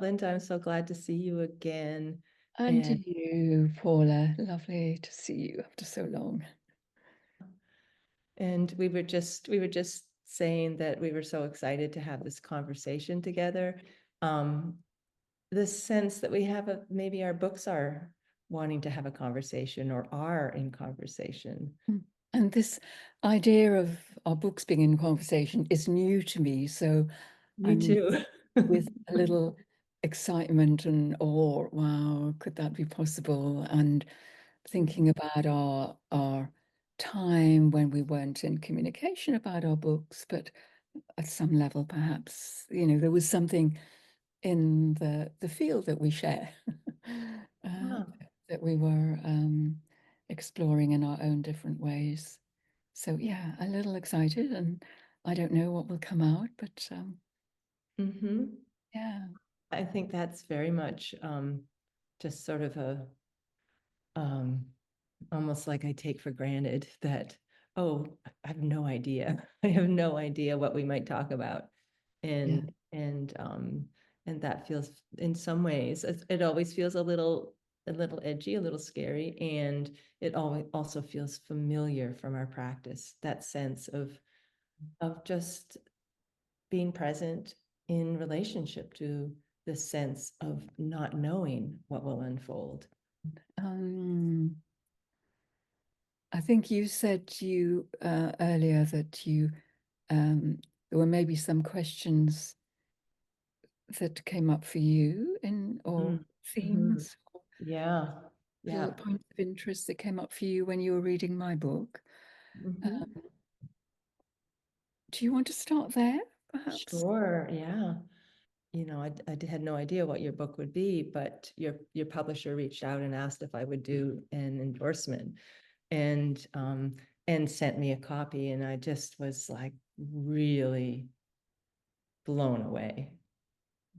Linda, I'm so glad to see you again. And to And you, Paula. Lovely to see you after so long. we were just saying that we were so excited to have this conversation together. Um, the sense that we have maybe our books are wanting to have a conversation or are in conversation. And this idea of our books being in conversation is new to me. So Me I'm too. with a little excitement and awe. Wow, could that be possible? And thinking about our time when we weren't in communication about our books, but at some level, perhaps, there was something in the field that we share uh, Wow. that we were exploring in our own different ways. So yeah, a little excited, and I don't know what will come out, but Mm-hmm. yeah. I think that's very much just sort of a um, almost like I take for granted that, oh, I have no idea. I have no idea what we might talk about. Yeah. And that feels, in some ways, it always feels a little edgy, a little scary, and it always also feels familiar from our practice, that sense of just being present in relationship to the sense of not knowing what will unfold. Um, I think you said earlier that there were maybe some questions that came up for you or Mm-hmm. themes, or Yeah, little yeah. points of interest that came up for you when you were reading my book. Mm-hmm. Um, do you want to start there, perhaps? Sure, yeah. I had no idea what your book would be, but your publisher reached out and asked if I would do an endorsement, and sent me a copy, and I just was like really blown away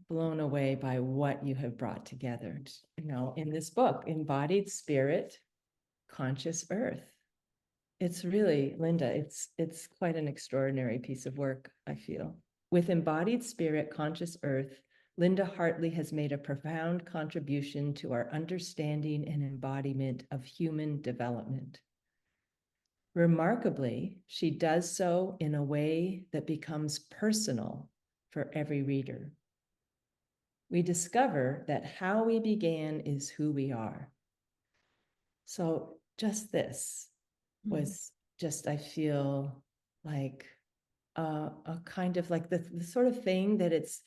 by what you have brought together, in this book, Embodied Spirit, Conscious Earth. It's really, Linda, it's quite an extraordinary piece of work, I feel. With Embodied Spirit, Conscious Earth, Linda Hartley has made a profound contribution to our understanding and embodiment of human development. Remarkably, she does so in a way that becomes personal for every reader. We discover that how we began is who we are. So just this was just, I feel like a kind of like the sort of thing that it's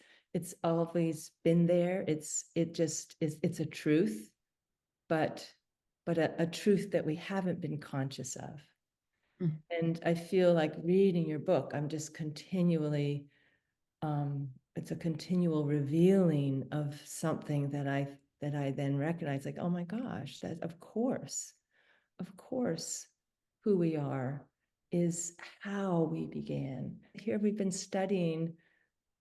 always been there. It just is, it's a truth, but a truth that we haven't been conscious of. Mm. And I feel like reading your book, I'm just continually, it's a continual revealing of something that I then recognize, like, oh my gosh, that of course, who we are is how we began. Here we've been studying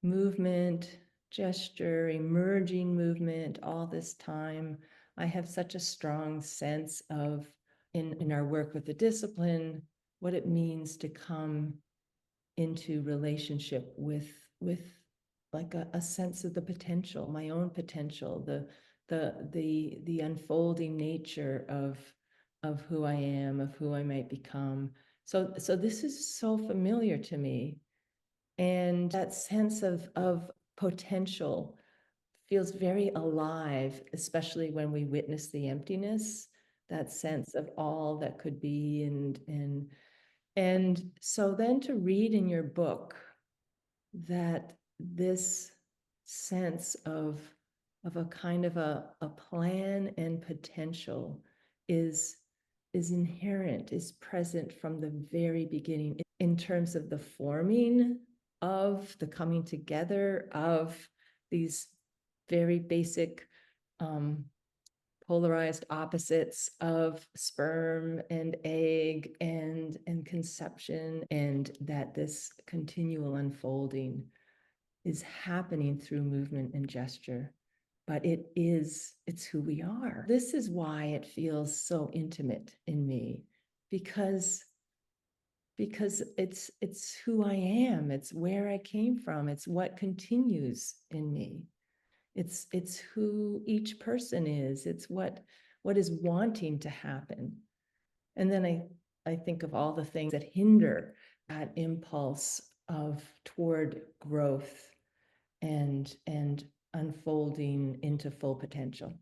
movement, gesture, emerging movement all this time. I have such a strong sense of, in our work with the discipline, what it means to come into relationship with like a sense of the potential, my own potential, the unfolding nature of who I am, of who I might become. So this is so familiar to me. And that sense of potential feels very alive, especially when we witness the emptiness, that sense of all that could be. And so then to read in your book that this sense of a kind of a plan and potential is inherent, is present from the very beginning, in terms of the forming of the coming together of these very basic polarized opposites of sperm and egg and conception, and that this continual unfolding is happening through movement and gesture. But it's who we are. This is why it feels so intimate in me, because it's who I am, it's where I came from, it's what continues in me. It's who each person is. It's what is wanting to happen. And then I think of all the things that hinder that impulse of toward growth and unfolding into full potential.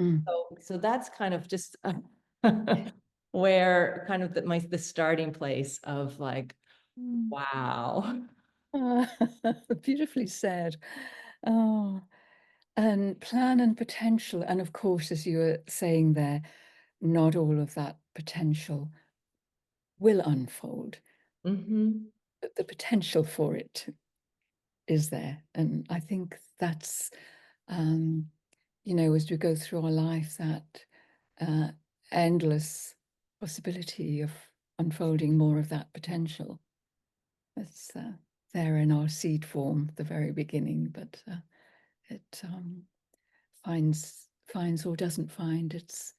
Mm. So that's kind of just where kind of the starting place of like, wow. Ah, beautifully said. Oh, and plan and potential. And of course, as you were saying there, not all of that potential will unfold, Mm-hmm. but the potential for it is there. And I think that's, as we go through our life, that uh, endless possibility of unfolding more of that potential. It's there in our seed form, the very beginning, but it finds or doesn't find its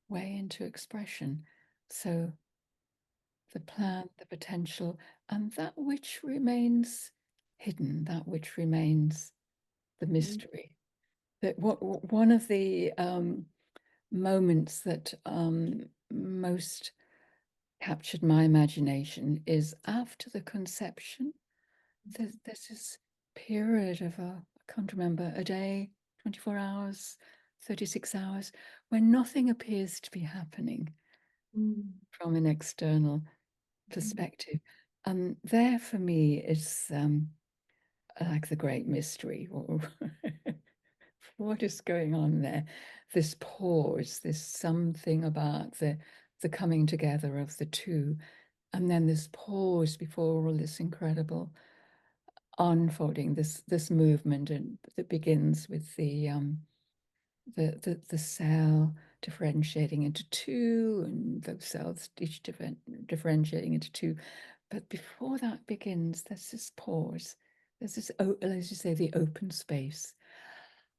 way into expression. So the plan, the potential, and that which remains hidden, that which remains the mystery. That one of the moments that most captured my imagination is after the conception. There's this period of I can't remember, a day, 24 hours, 36 hours, when nothing appears to be happening from an external perspective. And there for me is like the great mystery. What is going on there? This pause, this something about the coming together of the two, and then this pause before all this incredible unfolding, this movement, and that begins with the cell differentiating into two, and those cells each differentiating into two. But before that begins, there's this pause. There's this, as you say, the open space.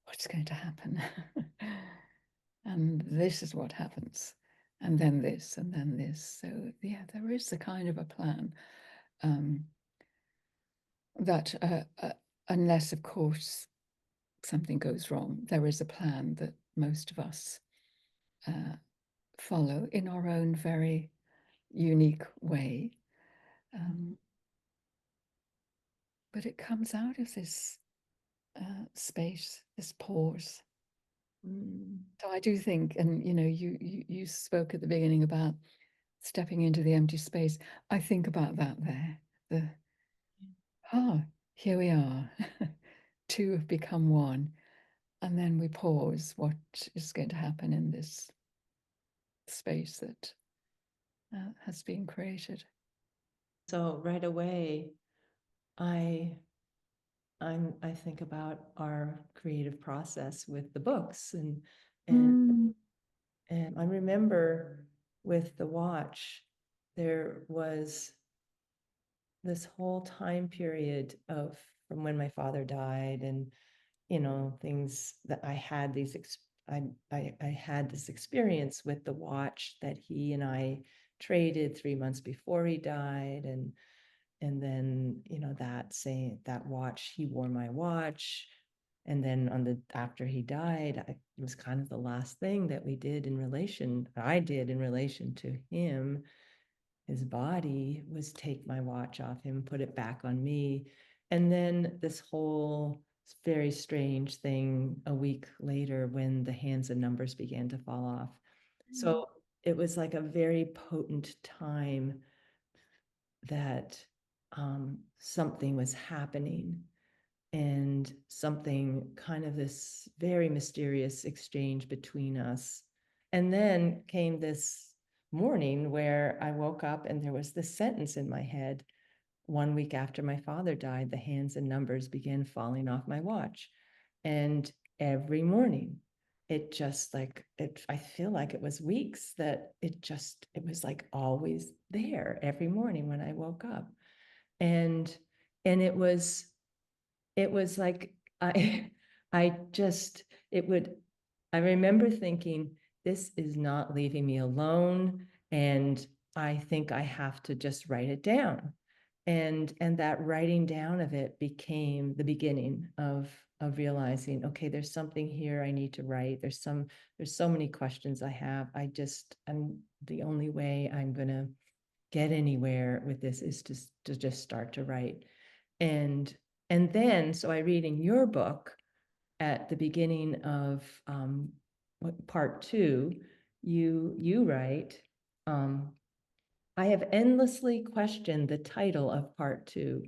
What's going to happen? And this is what happens. And then this, and then this. So yeah, there is a kind of a plan that unless, of course, something goes wrong, there is a plan that most of us follow in our own very unique way. But it comes out of this space, this pause. So I do think, and you spoke at the beginning about stepping into the empty space. I think about that there. Here we are. Two have become one. And then we pause. What is going to happen in this space that has been created? So right away, I think about our creative process with the books and I remember with the watch, there was this whole time period of from when my father died and things that I had I had this experience with the watch that he and I traded 3 months before he died, and then that watch, he wore my watch, and then after he died, it was kind of the last thing that I did in relation to him. His body was take my watch off him, put it back on me. And then this whole very strange thing a week later when the hands and numbers began to fall off. So it was like a very potent time that something was happening, and something kind of this very mysterious exchange between us. And then came this morning where I woke up and there was this sentence in my head. 1 week after my father died, the hands and numbers began falling off my watch. And every morning, it just like I feel like it was weeks that it was like always there every morning when I woke up. And it was like I I just it would I remember thinking, this is not leaving me alone, and I think I have to just write it down. and that writing down of it became the beginning of realizing, okay, there's something here I need to write. There's so many questions I have. I'm the only way I'm gonna get anywhere with this is to just start to write. And then so I read in your book at the beginning of part 2, you write, I have endlessly questioned the title of part 2,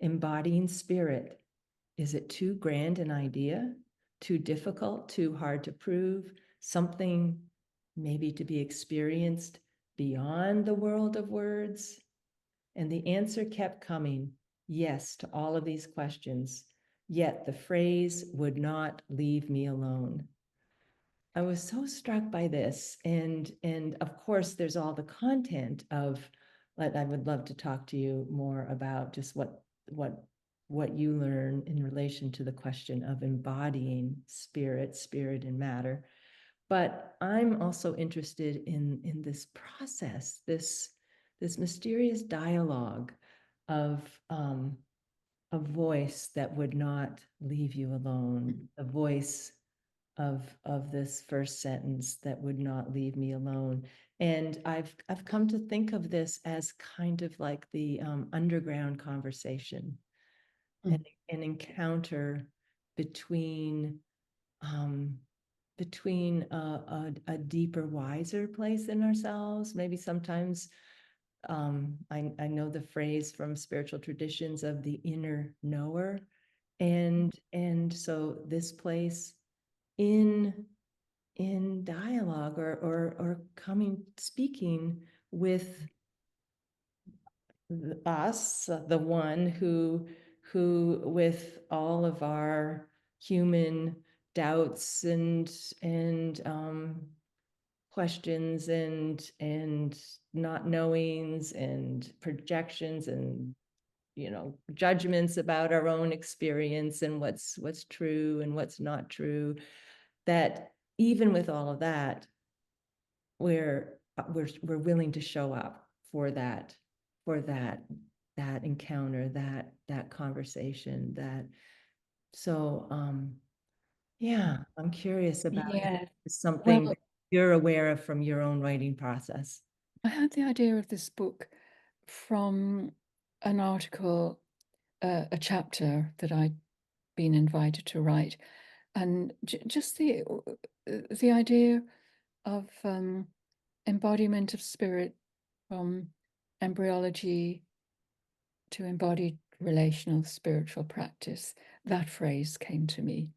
Embodying Spirit. Is it too grand an idea? Too difficult? Too hard to prove? Something maybe to be experienced beyond the world of words? And the answer kept coming, yes, to all of these questions. Yet the phrase would not leave me alone. I was so struck by this. And of course, there's all the content of, like, I would love to talk to you more about just what you learn in relation to the question of embodying spirit and matter. But I'm also interested in this process, this mysterious dialogue of a voice that would not leave you alone, a voice of this first sentence that would not leave me alone. And I've come to think of this as kind of like the underground conversation, an encounter between between a deeper, wiser place in ourselves. Maybe sometimes I know the phrase from spiritual traditions of the inner knower, and so this place in dialogue or coming speaking with us, the one who with all of our human doubts and questions and not knowings and projections and judgments about our own experience and what's true and what's not true, that even with all of that, we're willing to show up for that encounter, that conversation, that so yeah, I'm curious about Yeah. something Well, that you're aware of from your own writing process. I had the idea of this book from an article, a chapter that I'd been invited to write, and just the idea of embodiment of spirit from embryology to embodied relational spiritual practice. That phrase came to me.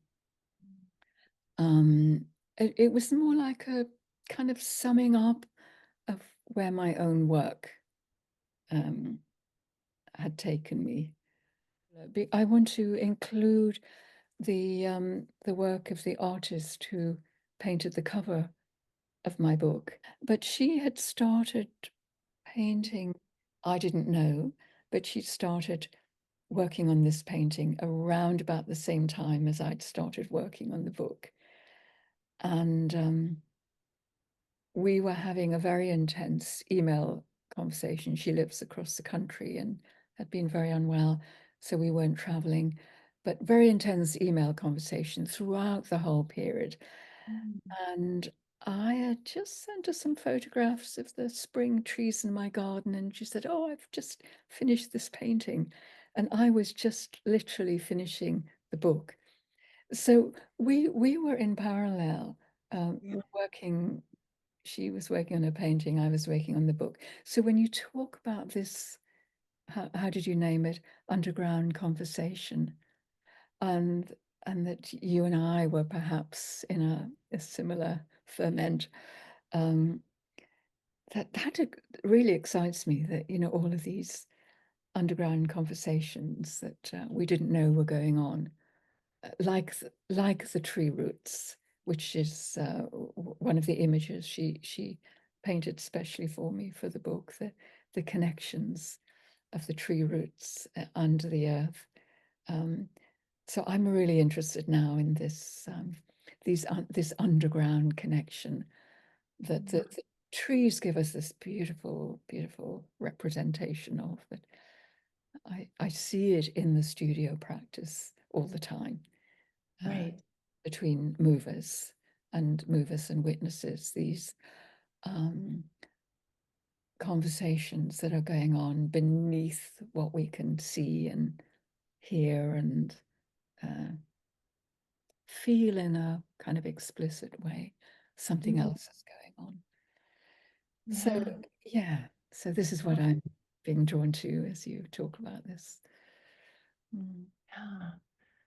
It was more like a kind of summing up of where my own work had taken me. I want to include the work of the artist who painted the cover of my book, but she had started painting. I didn't know, but she started working on this painting around about the same time as I'd started working on the book. And we were having a very intense email conversation. She lives across the country and had been very unwell, so we weren't traveling, but very intense email conversation throughout the whole period. And I had just sent her some photographs of the spring trees in my garden, and she said, "Oh, I've just finished this painting." And I was just literally finishing the book. So we were in parallel, working. She was working on a painting, I was working on the book. So when you talk about this, how did you name it? Underground conversation, and that you and I were perhaps in a similar ferment. Um, that really excites me, that all of these underground conversations that we didn't know were going on, like the tree roots, which is one of the images she painted specially for me for the book, the connections of the tree roots under the earth. So I'm really interested now in this underground connection that the trees give us this beautiful, beautiful representation of it. I see it in the studio practice all the time, Right. between movers and witnesses, these conversations that are going on beneath what we can see and hear and feel in a kind of explicit way. Something else is going on. So, Yeah. yeah, so this is what I'm being drawn to as you talk about this. Yeah.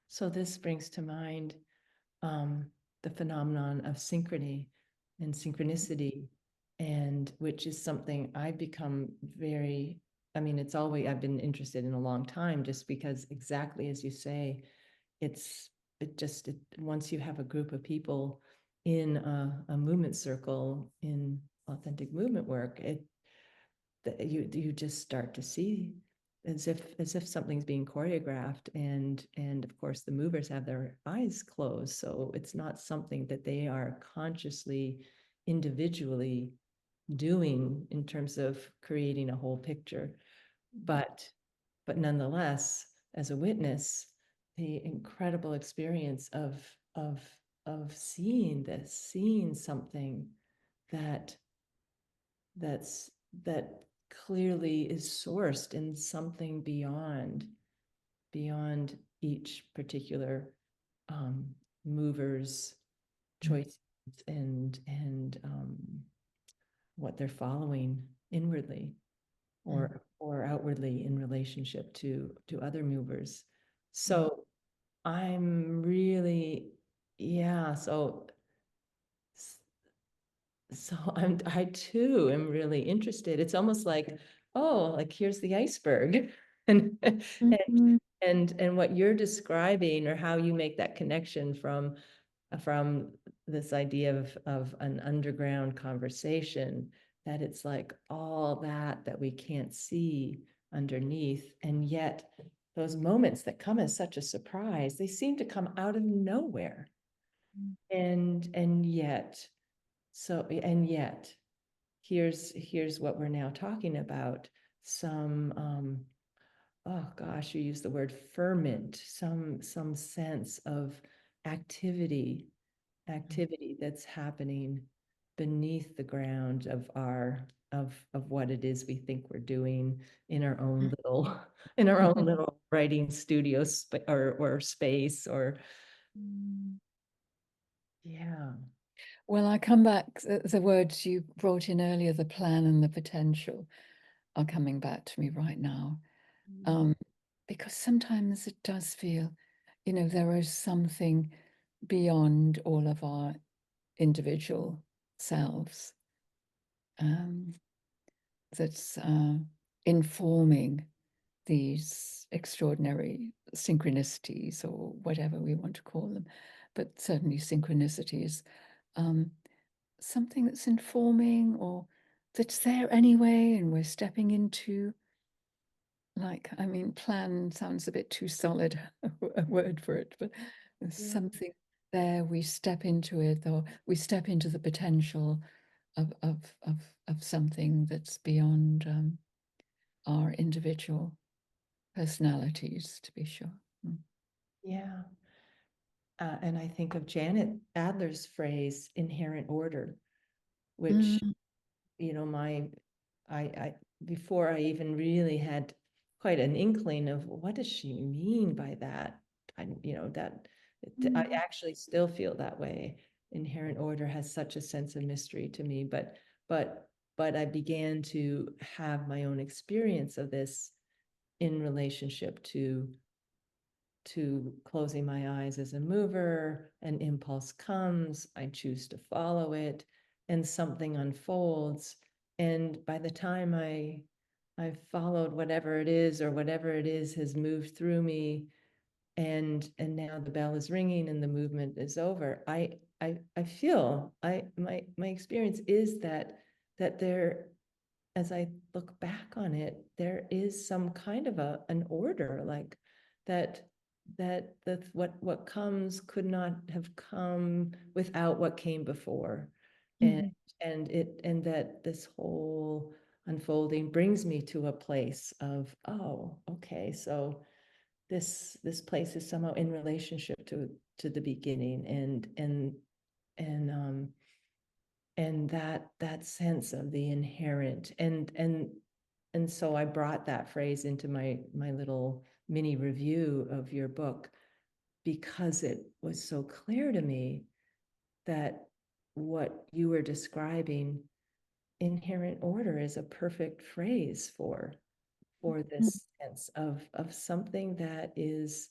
So this brings to mind the phenomenon of synchrony and synchronicity, and which is something I've become very, I mean, it's always, I've been interested in a long time, just because exactly as you say, once you have a group of people in a movement circle in authentic movement work, you just start to see as if something's being choreographed, and of course the movers have their eyes closed, so it's not something that they are consciously individually doing in terms of creating a whole picture, but nonetheless, as a witness, the incredible experience of seeing this, seeing something that that's that clearly is sourced in something beyond each particular um, mover's choices and what they're following inwardly or outwardly in relationship to other movers. So I'm really, yeah, so I too am really interested. It's almost like, oh, like here's the iceberg. And Mhm. and what you're describing, or how you make that connection from this idea of an underground conversation, that it's like all that we can't see underneath, and yet those moments that come as such a surprise, they seem to come out of nowhere. And yet here's what we're now talking about, some oh gosh, you use the word ferment, some sense of activity that's happening beneath the ground of what it is we think we're doing in our own little in our own little writing studio or space, or yeah. Well, I come back, the words you brought in earlier, the plan and the potential, are coming back to me right now. Because sometimes it does feel, there is something beyond all of our individual selves, that's informing these extraordinary synchronicities, or whatever we want to call them, but certainly synchronicities, something that's informing, or that's there anyway, and we're stepping into, like, I mean, plan sounds a bit too solid a word for it, but there's something there, we step into it, or we step into the potential of something that's beyond our individual personalities, to be sure. Yeah. And I think of Janet Adler's phrase, inherent order, which, Mm. my, I, before I even really had quite an inkling of what does she mean by that, I actually still feel that way. Inherent order has such a sense of mystery to me, but, but I began to have my own experience of this in relationship to closing my eyes as a mover. An impulse comes, I choose to follow it, and something unfolds. And by the time I've followed whatever it is, or whatever it is has moved through me, and now the bell is ringing and the movement is over, I feel, my experience is that there, as I look back on it, there is some kind of an order, like that what comes could not have come without what came before. And Mhm. and that this whole unfolding brings me to a place of, oh, okay, so this place is somehow in relationship to the beginning, and that sense of the inherent, and so I brought that phrase into my little mini review of your book, because it was so clear to me that what you were describing, inherent order, is a perfect phrase for this sense of something that is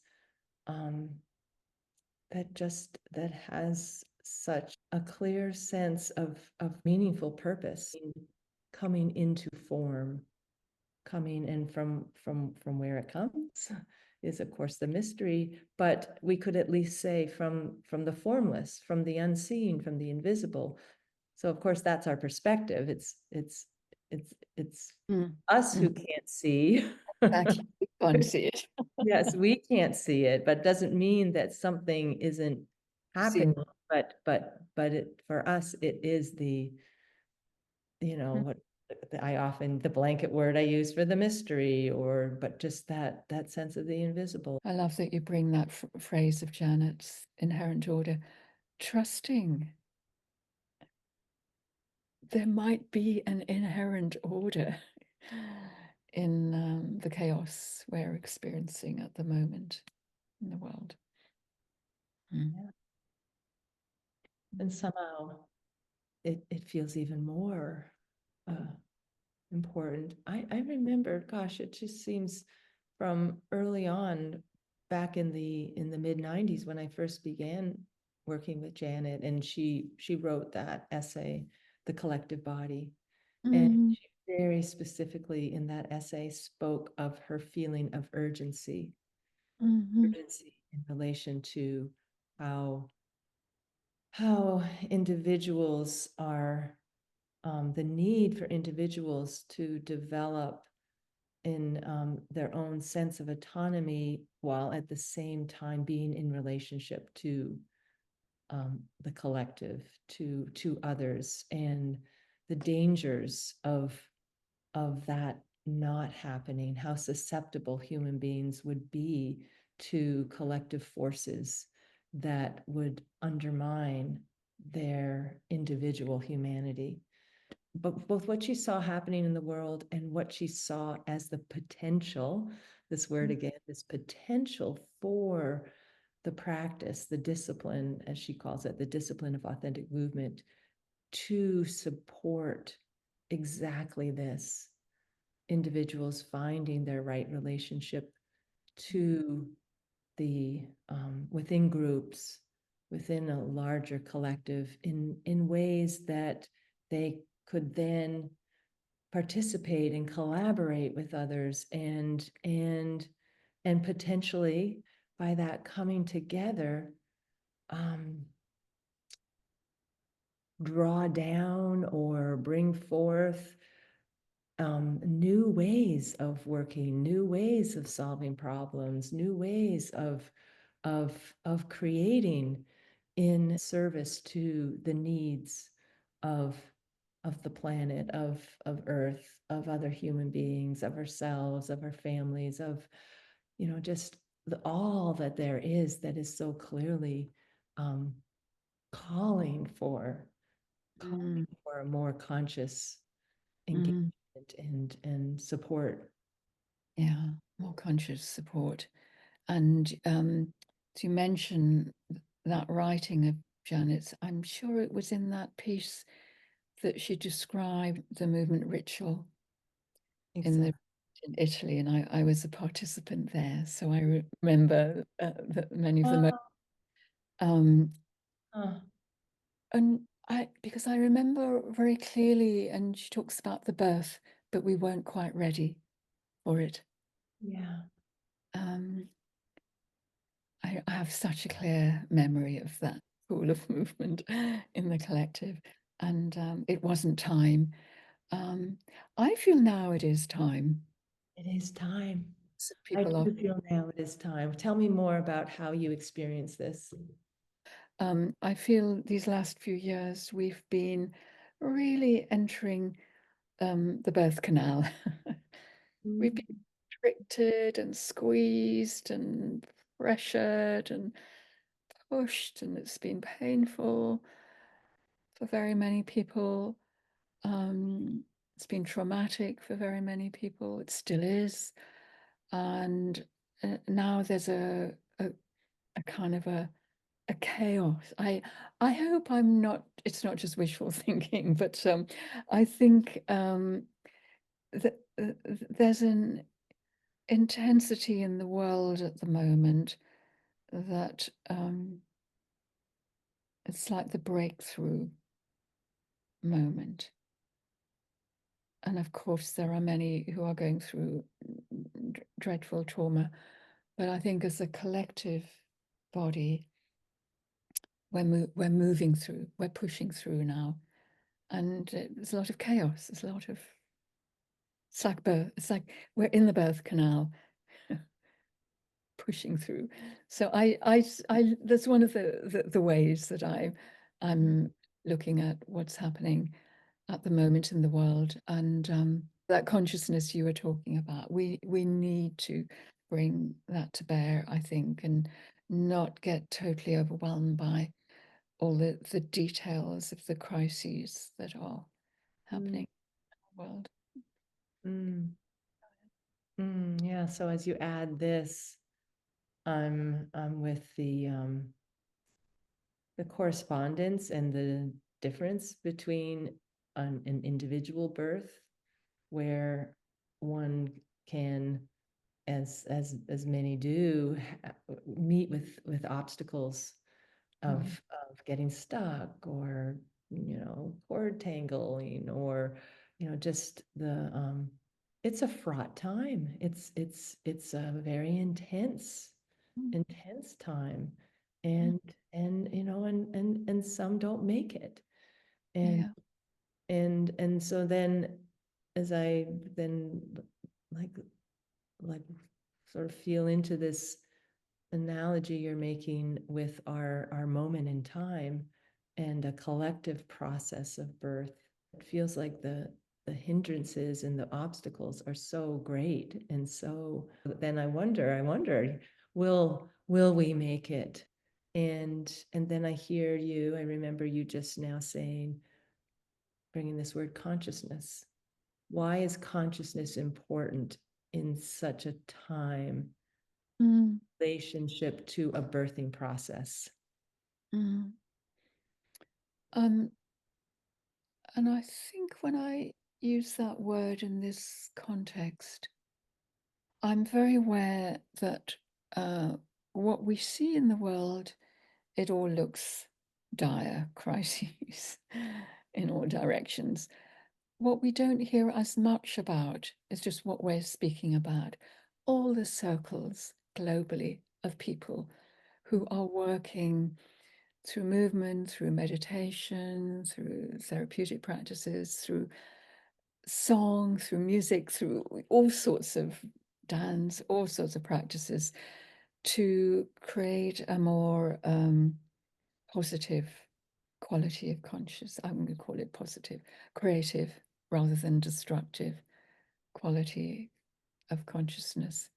that has such a clear sense of meaningful purpose coming into form, coming, and from where it comes is of course the mystery, but we could at least say from the formless, from the unseen, from the invisible. So of course that's our perspective. It's us who can't see. Exactly. Can't see it. Yes, we can't see it, but doesn't mean that something isn't happening. Seen. But it, for us, it is the, what I often, the blanket word I use for the mystery, or but just that sense of the invisible. I love that you bring that phrase of Janet's inherent order, trusting there might be an inherent order in the chaos we're experiencing at the moment in the world. Yeah. And somehow it feels even more important. I remember, gosh, it just seems from early on, back in the mid-90s, when I first began working with Janet, and she wrote that essay, The Collective Body. And she very specifically in that essay spoke of her feeling of urgency in relation to how individuals are, the need for individuals to develop in their own sense of autonomy, while at the same time being in relationship to the collective, to others, and the dangers of that not happening, how susceptible human beings would be to collective forces that would undermine their individual humanity. But both what she saw happening in the world and what she saw as the potential, this word again, this potential for the practice, the discipline, as she calls it, the discipline of authentic movement, to support exactly this, individuals finding their right relationship to the within groups, within a larger collective, in ways that they could then participate and collaborate with others, and potentially by that coming together, draw down or bring forth new ways of working, new ways of solving problems, new ways of creating in service to the needs of the planet, of Earth, of other human beings, of ourselves, of our families, of just all that there is, that is so clearly um, calling for a more conscious engagement and support. Yeah, more conscious support. And to mention that writing of Janet's, I'm sure it was in that piece that she described the movement ritual Exactly. in Italy, and I was a participant there, so I remember many of them. And because I remember very clearly, and she talks about the birth, but we weren't quite ready for it. Yeah. I have such a clear memory of that pool of movement in the collective, and it wasn't time. I feel now it is time. It is time. So I people are. do feel now it is time. Tell me more about how you experience this. I feel these last few years we've been really entering the birth canal. We've been Mm, restricted and squeezed and pressured and pushed, and it's been painful for very many people. It's been traumatic for very many people. It still is. And now there's a kind of a chaos. I hope I'm not, it's not just wishful thinking, but I think that there's an intensity in the world at the moment that it's like the breakthrough moment. And of course, there are many who are going through dreadful trauma. But I think as a collective body, we're moving through, we're pushing through now. And there's a lot of chaos. There's a lot of, it's like birth. It's like we're in the birth canal, pushing through. So that's one of the ways that I'm looking at what's happening at the moment in the world. And that consciousness you were talking about, we need to bring that to bear, I think, and not get totally overwhelmed by all the details of the crises that are mm, happening in the world. mm, yeah. So as you add this, I'm with the correspondence and the difference between an individual birth where one can, as many do, meet with obstacles Mm, of getting stuck, or cord tangling, or just the it's a fraught time. It's a very mm, intense time, mm, and and some don't make it, and yeah. and so then, as I then, like like sort of feel into this analogy you're making with our moment in time and a collective process of birth, it feels like the hindrances and the obstacles are so great, and so then I wonder, will we make it? And then I remember you just now saying, bringing this word consciousness. Why is consciousness important in such a time, Mm, relationship to a birthing process? mm. Um, and I think when I use that word in this context, I'm very aware that what we see in the world, it all looks dire, crises in all directions. What we don't hear as much about is just what we're speaking about. All the circles globally of people who are working through movement, through meditation, through therapeutic practices, through song, through music, through all sorts of dance, all sorts of practices to create a more positive quality of conscious. I'm going to call it positive, creative rather than destructive quality of consciousness.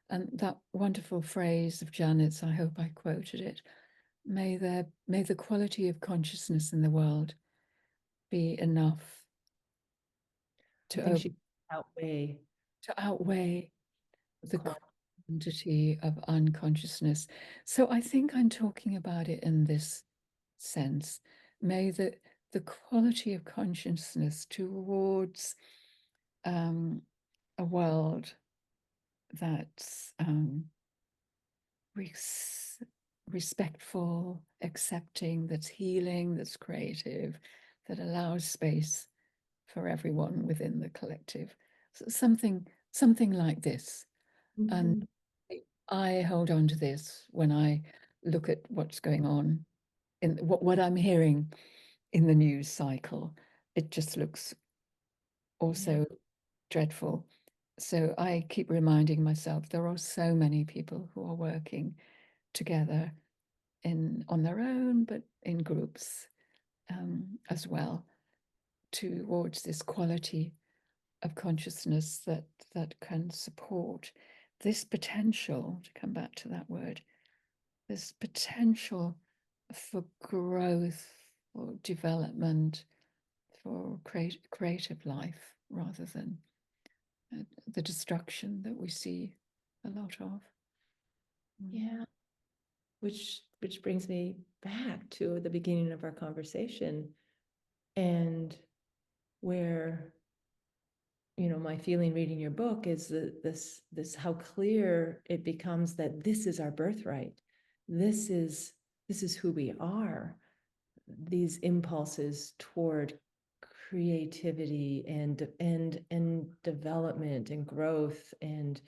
And that wonderful phrase of Janet's, I hope I quoted it, may the quality of consciousness in the world be enough I to think she outweigh outweigh the the quantity. quantity of unconsciousness. So I think I'm talking about it in this sense. May the quality of consciousness towards a world that's res respectful, accepting, that's healing, that's creative, that allows space for everyone within the collective. So something like this. And Mhm. I hold on to this when I look at what's going on in what I'm hearing in the news cycle. It just looks Yeah. also dreadful. So I keep reminding myself there are so many people who are working together on their own, but in groups as well towards this quality of consciousness that can support this potential, to come back to that word, this potential for growth, for development, for creative life, rather than the destruction that we see a lot of. Yeah. Which brings me back to the beginning of our conversation, and where, my feeling reading your book is that this how clear it becomes that this is our birthright. This is who we are. These impulses toward creativity and development and growth and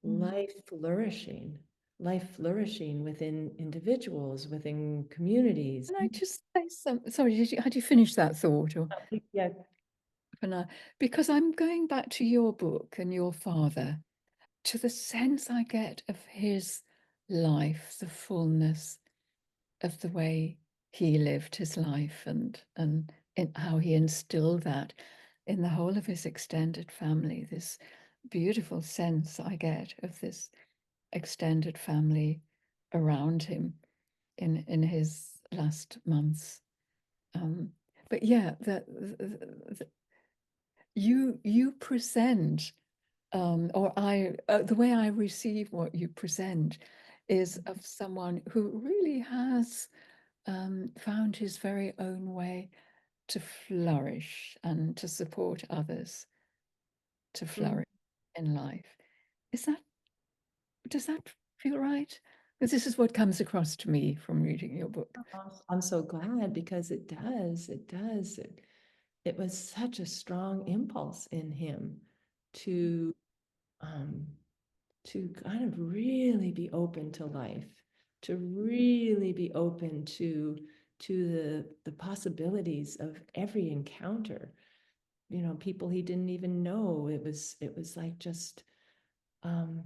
life flourishing within individuals, within communities. Can I just say something? Sorry, had you finished that thought? Or Yeah. for now? Because I'm going back to your book and your father, to the sense I get of his life, the fullness of the way he lived his life, and how he instilled that in the whole of his extended family. This beautiful sense I get of this extended family around him in his last months. But yeah, you present, or the way I receive what you present is of someone who really has found his very own way to flourish and to support others to flourish in life. Does that feel right? Because this is what comes across to me from reading your book. I'm so glad, because it does. It was such a strong impulse in him to um, to kind of really be open to life, to really be open to the possibilities of every encounter. People he didn't even know. It was like just um,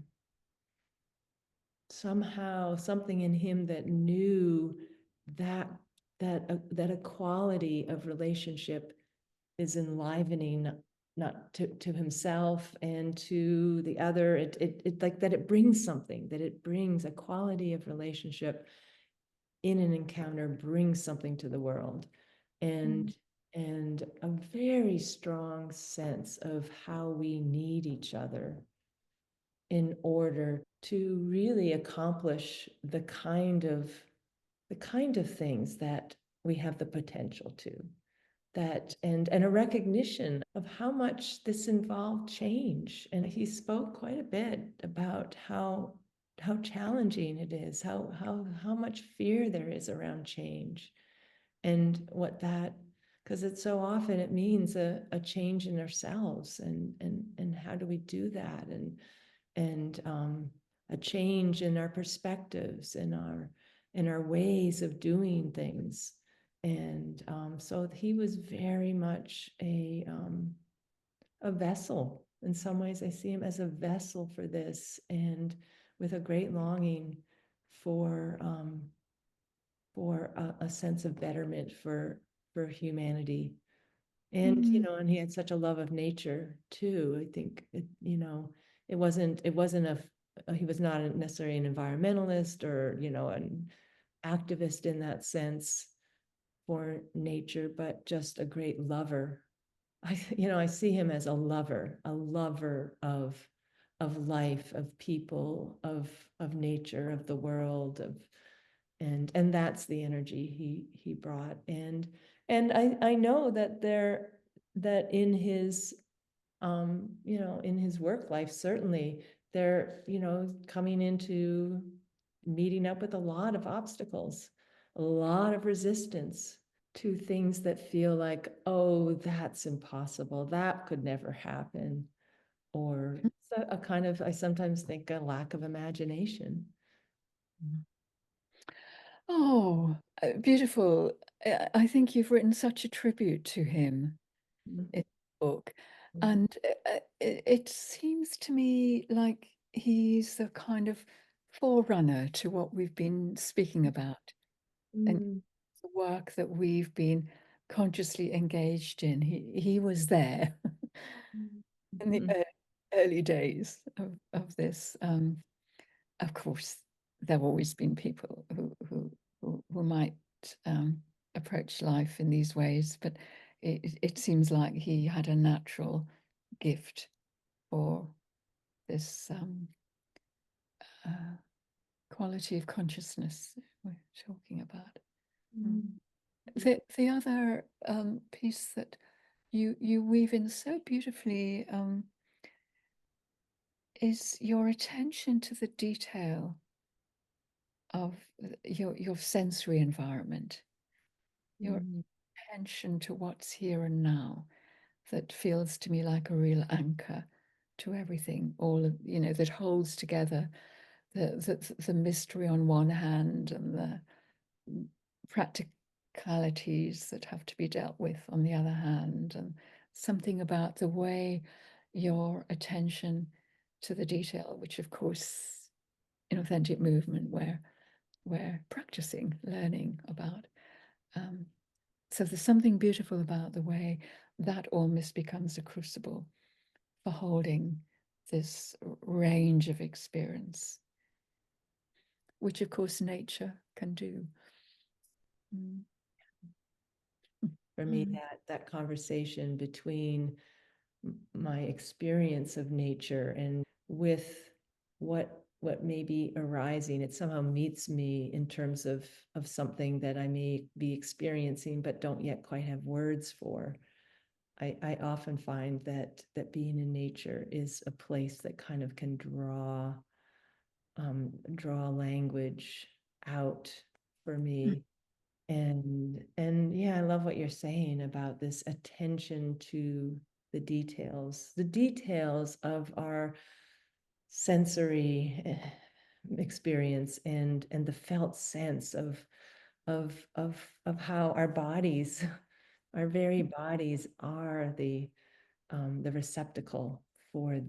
somehow something in him that knew that that a quality of relationship is enlivening, not to himself and to the other. It like that it brings something, that it brings a quality of relationship in an encounter, brings something to the world, and and a very strong sense of how we need each other in order to really accomplish the kind of things that we have the potential to. That and a recognition of how much this involved change. And he spoke quite a bit about how challenging it is, how much fear there is around change, and what that, because it's so often it means a change in ourselves, and how do we do that, and a change in our perspectives, in our ways of doing things. And so he was very much a vessel. In some ways, I see him as a vessel for this, and with a great longing for a sense of betterment for humanity. And and he had such a love of nature too. I think it wasn't he was not necessarily an environmentalist, or an activist in that sense for nature, but just a great lover. I see him as a lover of life, of people, of nature, of the world, and that's the energy he brought. And I know that in his work life, certainly they're, coming into meeting up with a lot of obstacles, a lot of resistance to things that feel like, oh, that's impossible, that could never happen, or a kind of, I sometimes think, a lack of imagination. Oh, beautiful. I think you've written such a tribute to him Mhm. in the book. And it seems to me like he's the kind of forerunner to what we've been speaking about, and Mm. the work that we've been consciously engaged in. He was there. in the Mhm. early days of this. Of course, there have always been people who might approach life in these ways, but it seems like he had a natural gift for this uh, quality of consciousness we're talking about. The other piece that you weave in so beautifully is your attention to the detail of your sensory environment, your Mhm. attention to what's here and now, that feels to me like a real anchor to everything, all of, that holds together the mystery on one hand and the practicalities that have to be dealt with on the other hand, and something about the way your attention to the detail, which of course in authentic movement we're practicing, learning about. So there's something beautiful about the way that almost becomes a crucible for holding this range of experience, which of course nature can do. Mm. For me, Mm. that conversation between my experience of nature and with what may be arising, it somehow meets me in terms of something that I may be experiencing but don't yet quite have words for. I often find that being in nature is a place that kind of can draw language out for Mm. me. And yeah, I love what you're saying about this attention to the details of our sensory experience and the felt sense of how our bodies, our very bodies are the receptacle for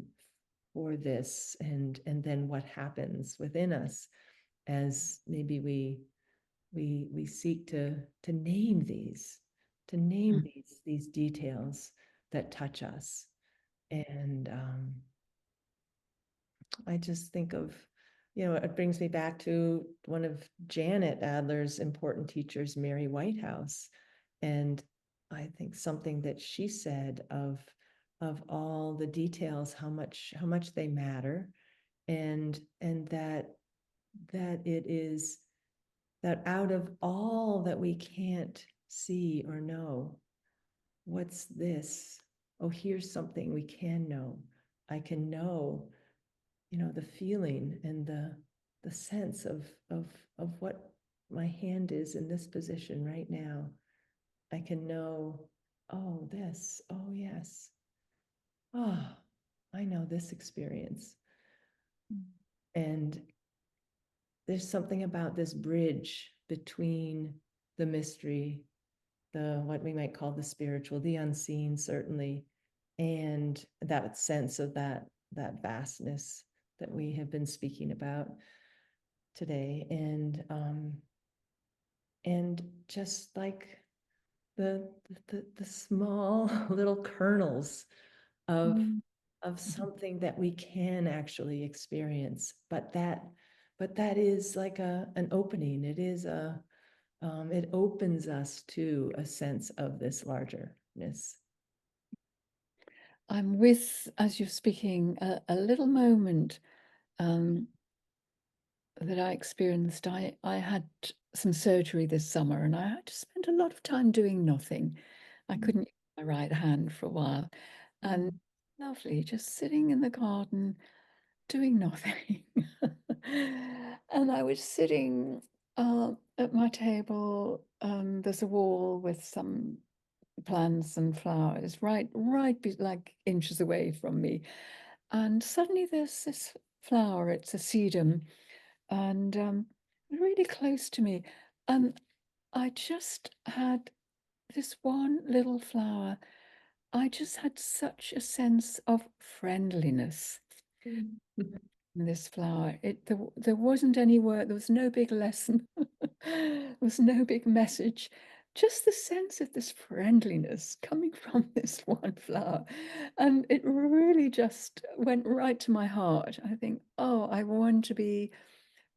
this, and then what happens within us as maybe we seek to name Mm. these details that touch us. And I just think of, it brings me back to one of Janet Adler's important teachers, Mary Whitehouse. And I think something that she said of all the details, how much they matter, and that it is that out of all that we can't see or know, what's this? Oh, here's something we can know. I can know, the feeling and the sense of what my hand is in this position right now. I can know, oh, this, oh, yes. Oh, I know this experience. And there's something about this bridge between the mystery, the what we might call the spiritual, the unseen, certainly, and that sense of that vastness that we have been speaking about today. And just like the small little kernels of Mm. of something that we can actually experience, but that is like an opening. It is it opens us to a sense of this largeness. I'm with, as you're speaking, a little moment um, that I experienced. I had some surgery this summer and I had to spend a lot of time doing nothing. I couldn't use my right hand for a while. And lovely, just sitting in the garden doing nothing. And I was sitting at my table. There's a wall with some plants and flowers like inches away from me. And suddenly there's this flower, it's a sedum, and really close to me. And I just had this one little flower. I just had such a sense of friendliness in this flower. There wasn't any word, there was no big lesson, there was no big message, just the sense of this friendliness coming from this one flower. And it really just went right to my heart. I think, oh, I want to be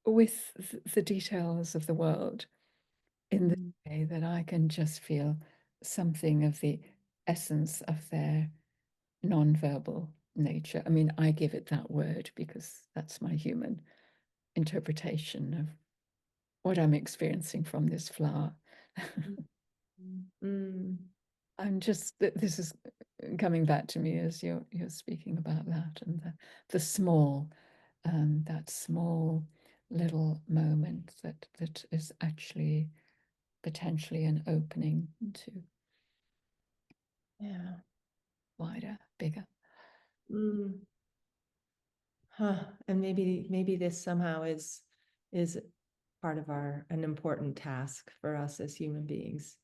with the details of the world in the Mm, way that I can just feel something of the essence of their nonverbal nature. I mean, I give it that word because that's my human interpretation of what I'm experiencing from this flower. mm, mm. I'm just this is coming back to me as you're speaking about that, and the small, that small little moment that is actually potentially an opening to Yeah. wider, bigger. Mm. Huh. And maybe this somehow is part of an important task for us as human beings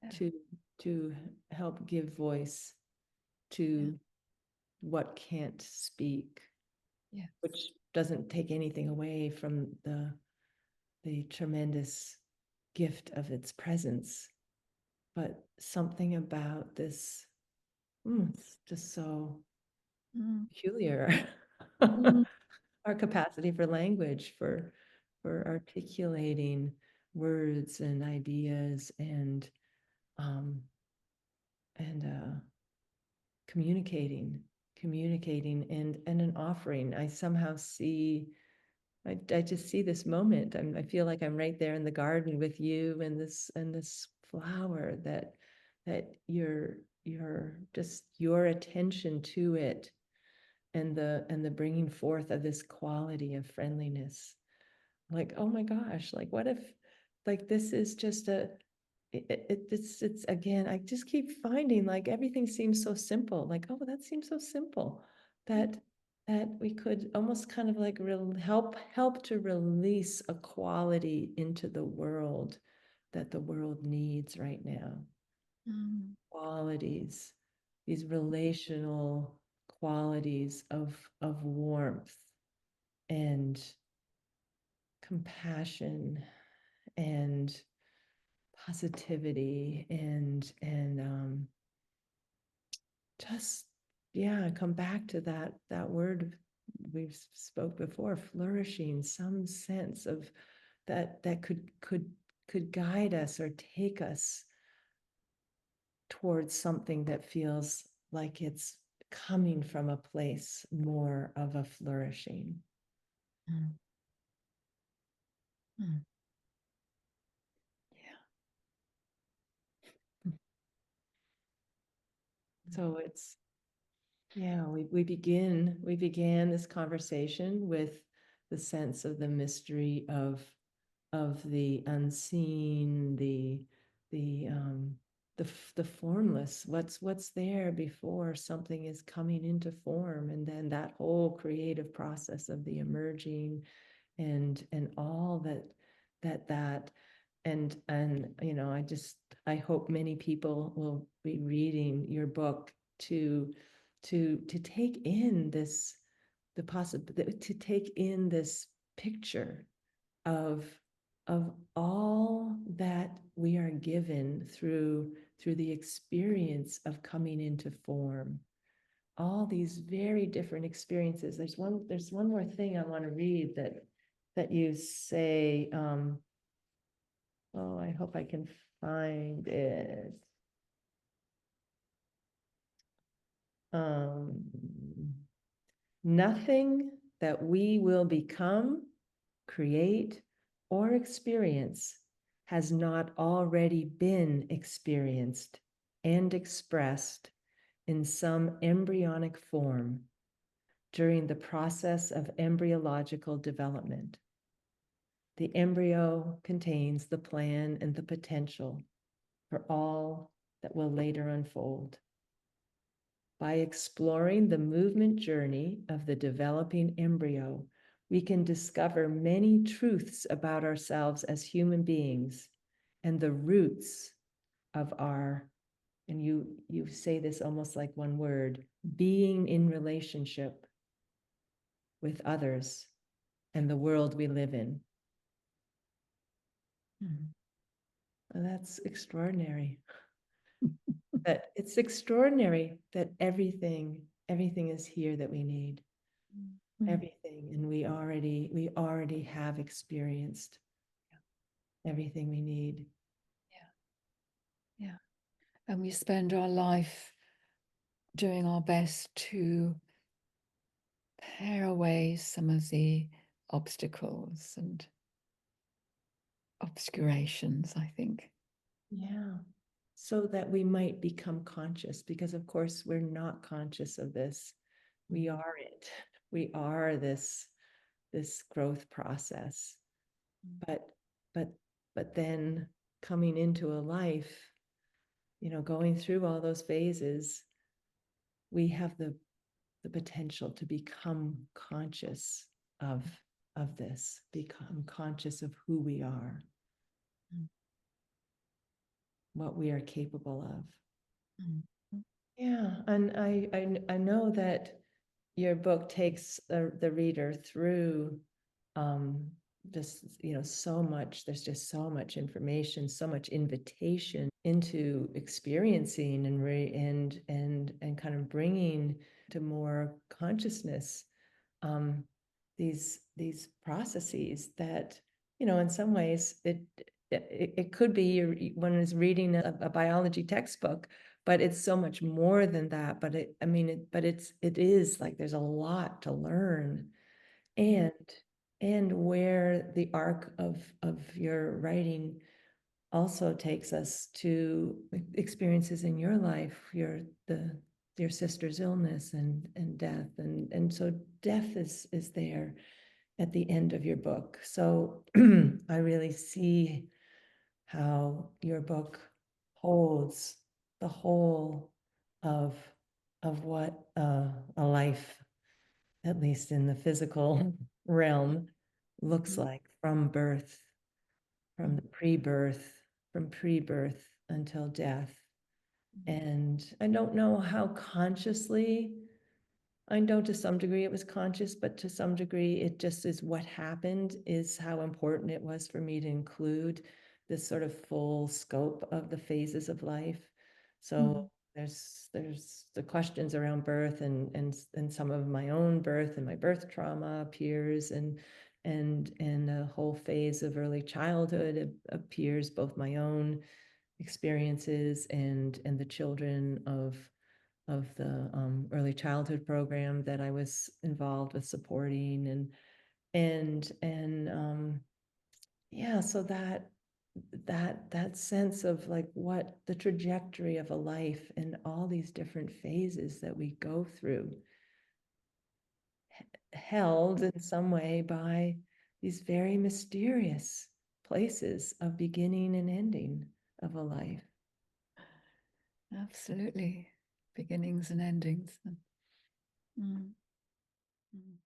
Yeah, to to help give voice yeah, to what can't speak, yeah. which doesn't take anything away from the tremendous gift of its presence, but something about this, it's just so Mm, peculiar. mm, Our capacity for language, for articulating words and ideas um, and communicating and an offering. I somehow see, I just see this moment. I feel like I'm right there in the garden with you and this flower that your just your attention to it and the bringing forth of this quality of friendliness. Like, oh my gosh, like what if like this is just it's again, I just keep finding like everything seems so simple. Like, oh, that seems so simple that that we could almost kind of like help to release a quality into the world that the world needs right now. mm, Qualities, these relational qualities of warmth and compassion and positivity and just yeah, come back to that word we've spoke before, flourishing, some sense of that could guide us or take us towards something that feels like it's coming from a place more of a flourishing. mm, mm. Yeah. Mm, So it's yeah, we began this conversation with the sense of the mystery of the unseen, the the formless, what's there before something is coming into form, and then that whole creative process of the emerging and all that and you know, I hope many people will be reading your book to take in this the possibility to take in this picture of of all that we are given through the experience of coming into form, all these very different experiences. There's one more thing I want to read that you say. Oh, I hope I can find it. Um, Nothing that we will become, create, or experience has not already been experienced and expressed in some embryonic form during the process of embryological development. The embryo contains the plan and the potential for all that will later unfold. By exploring the movement journey of the developing embryo, we can discover many truths about ourselves as human beings and the roots of our, and you say this almost like one word, being in relationship with others and the world we live in. mm. That's extraordinary. That it's extraordinary that everything is here that we need. Mm. Everything, and we already have experienced everything we need. Yeah. Yeah. And we spend our life doing our best to pare away some of the obstacles and obscurations, I think. Yeah. So that we might become conscious, because of course we're not conscious of this. We are it. We are this growth process. But but but then coming into a life, going through all those phases, we have the potential to become conscious of this, become conscious of who we are, Mm. what we are capable of. Mm. Yeah, and I know that your book takes the reader through um, just so much. There's just so much information, so much invitation into experiencing and kind of bringing to more consciousness these processes that in some ways it could be one is reading a biology textbook, but it's so much more than that. But it is like there's a lot to learn. And where the arc of your writing also takes us to experiences in your life, your sister's illness and death, and so death is there at the end of your book. So I really see how your book holds the whole of what a life, at least in the physical realm, looks like from birth, from the pre-birth, from pre-birth until death. And I don't know how consciously, I know to some degree it was conscious, but to some degree it just is what happened, is how important it was for me to include this sort of full scope of the phases of life. So there's the questions around birth and some of my own birth and my birth trauma appears, and a whole phase of early childhood appears, both my own experiences and the children of the early childhood program that I was involved with supporting, and yeah, so that sense of like what the trajectory of a life and all these different phases that we go through, held in some way by these very mysterious places of beginning and ending of a life. Absolutely. Beginnings and endings. Mm. Mm.